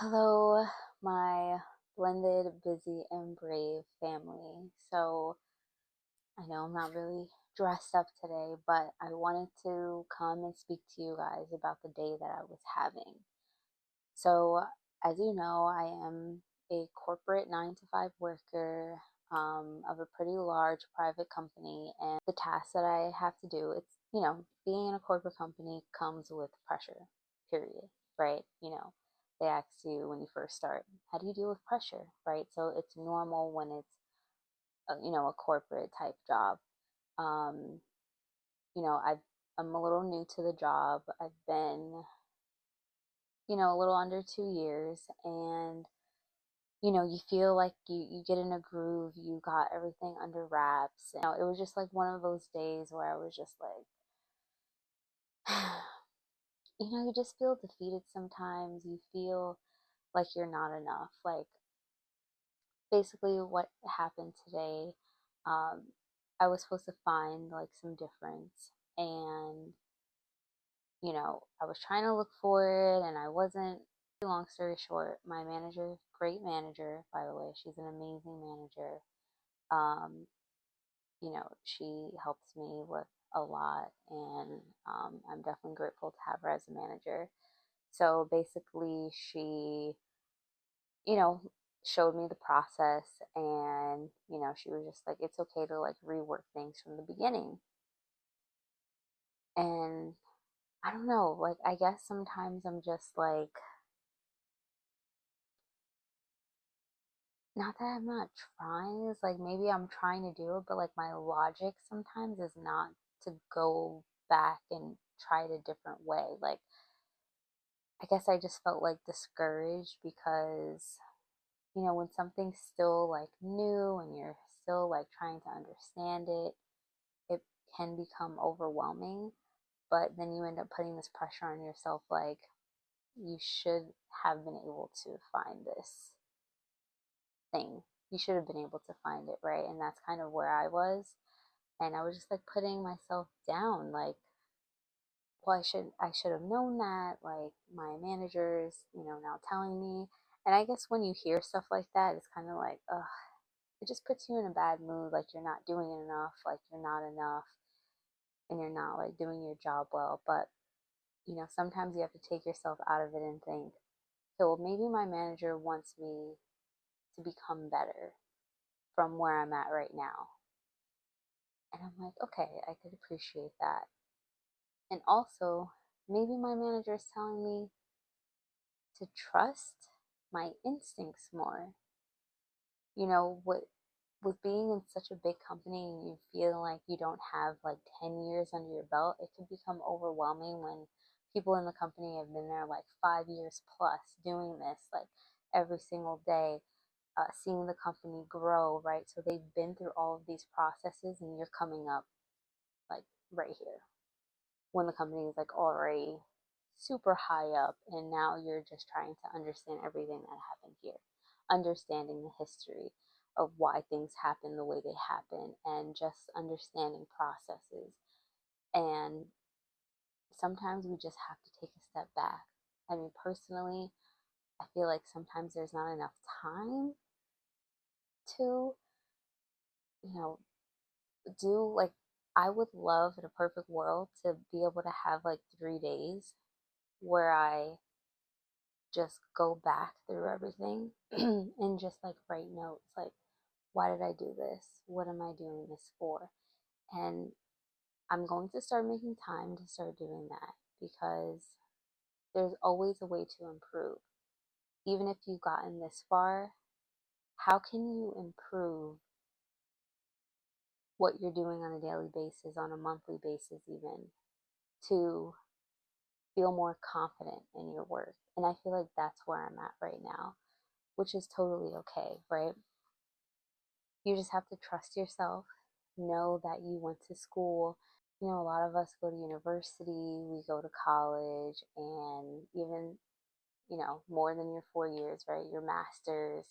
Hello, my blended, busy, and brave family. So, I know I'm not really dressed up today, but I wanted to come and speak to you guys about the day that I was having. So, as you know, I am a corporate 9 to 5 worker of a pretty large private company, and the tasks that I have to do, being in a corporate company comes with pressure, period, right? They ask you when you first start, how do you deal with pressure, right? So it's normal when it's, a corporate type job. Um, I'm a little new to the job. I've been a little under 2 years, and you feel like you get in a groove, you got everything under wraps. And, it was just like one of those days where I was just like, you just feel defeated sometimes. You feel like you're not enough. Like, basically, what happened today, um, I was supposed to find like some difference, and I was trying to look for it and I wasn't. Long story short, my manager, great manager, by the way, she's an amazing manager. Um, she helps me with a lot, and I'm definitely grateful to have her as a manager. So basically, she, you know, showed me the process, and, she was just like, it's okay to like rework things from the beginning. And I don't know, like, I guess sometimes I'm just like, not that I'm not trying, it's like maybe I'm trying to do it, but like my logic sometimes is not to go back and try it a different way. Like, I guess I just felt like discouraged because, when something's still like new and you're still like trying to understand it, it can become overwhelming. But then you end up putting this pressure on yourself, like, you should have been able to find this thing. You should have been able to find it, right? And that's kind of where I was. And I was just like putting myself down, like, well, I should have known that. Like, my managers, now telling me. And I guess when you hear stuff like that, it's kind of like, ugh, it just puts you in a bad mood. Like, you're not doing it enough, like you're not enough, and you're not like doing your job well. But sometimes you have to take yourself out of it and think, okay, well, maybe my manager wants me to become better from where I'm at right now. And I'm like, okay, I could appreciate that. And also, maybe my manager is telling me to trust my instincts more. With being in such a big company and you feel like you don't have like 10 years under your belt, it can become overwhelming when people in the company have been there like 5 years plus doing this like every single day, seeing the company grow, right? So they've been through all of these processes and you're coming up like right here when the company is like already super high up, and now you're just trying to understand everything that happened here, understanding the history of why things happen the way they happen, and just understanding processes. And sometimes we just have to take a step back. I mean, personally, I feel like sometimes there's not enough time to, you know, do like, I would love in a perfect world to be able to have like 3 days where I just go back through everything and just like write notes like, why did I do this? What am I doing this for? And I'm going to start making time to start doing that, because there's always a way to improve. Even if you've gotten this far, how can you improve what you're doing on a daily basis, on a monthly basis, even to feel more confident in your work? And I feel like that's where I'm at right now, which is totally okay, right? You just have to trust yourself, know that you went to school. A lot of us go to university, we go to college, and even, more than your 4 years, right? Your master's.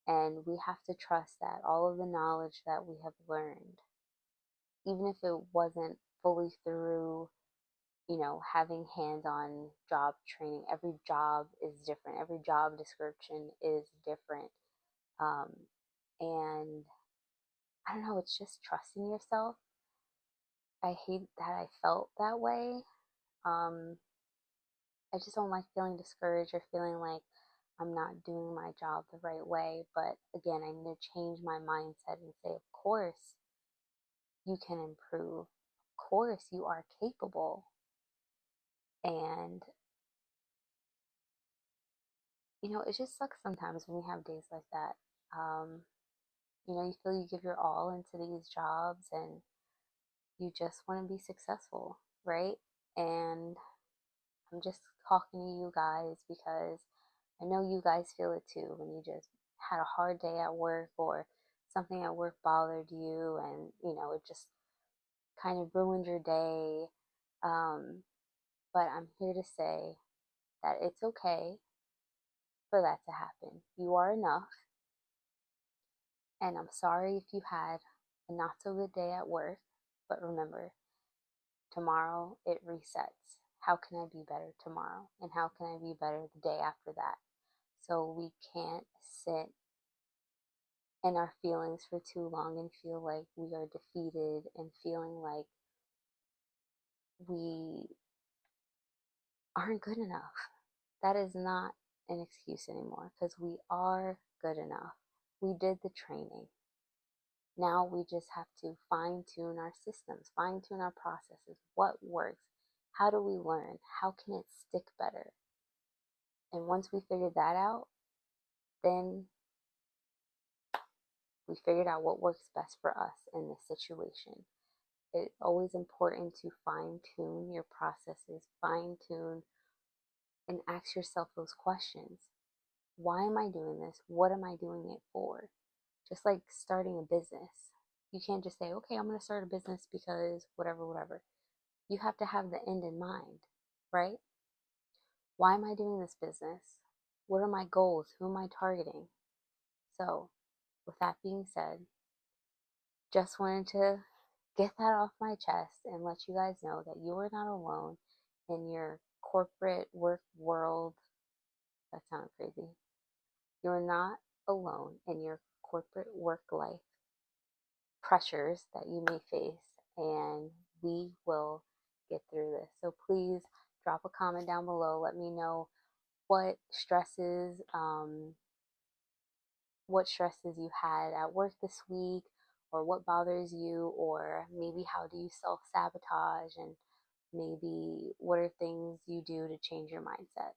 And we have to trust that all of the knowledge that we have learned, even if it wasn't fully through having hands-on job training. Every job is different. Every job description is different. Um, and I don't know, it's just trusting yourself. I hate that I felt that way. Um, I just don't like feeling discouraged or feeling like I'm not doing my job the right way. But again, I need to change my mindset and say, of course, you can improve. Of course, you are capable. And, it just sucks sometimes when you have days like that. Um, you feel you give your all into these jobs and you just want to be successful, right? And I'm just talking to you guys because I know you guys feel it too when you just had a hard day at work or something at work bothered you and, it just kind of ruined your day. Um, but I'm here to say that it's okay for that to happen. You are enough. And I'm sorry if you had a not so good day at work. But remember, tomorrow it resets. How can I be better tomorrow? And how can I be better the day after that? So we can't sit in our feelings for too long and feel like we are defeated and feeling like we aren't good enough. That is not an excuse anymore because we are good enough. We did the training. Now we just have to fine tune our systems, fine tune our processes. What works? How do we learn? How can it stick better? And once we figure that out, then we figured out what works best for us in this situation. It's always important to fine tune your processes, fine tune, and ask yourself those questions. Why am I doing this? What am I doing it for? Just like starting a business. You can't just say, okay, I'm going to start a business because whatever, whatever. You have to have the end in mind, right? Why am I doing this business? What are my goals? Who am I targeting? So, with that being said, just wanted to get that off my chest and let you guys know that you are not alone in your corporate work world. That sounds crazy. You're not alone in your corporate work life pressures that you may face, and we will get through this. So please drop a comment down below. Let me know what stresses you had at work this week, or what bothers you, or maybe how do you self sabotage, and maybe what are things you do to change your mindset.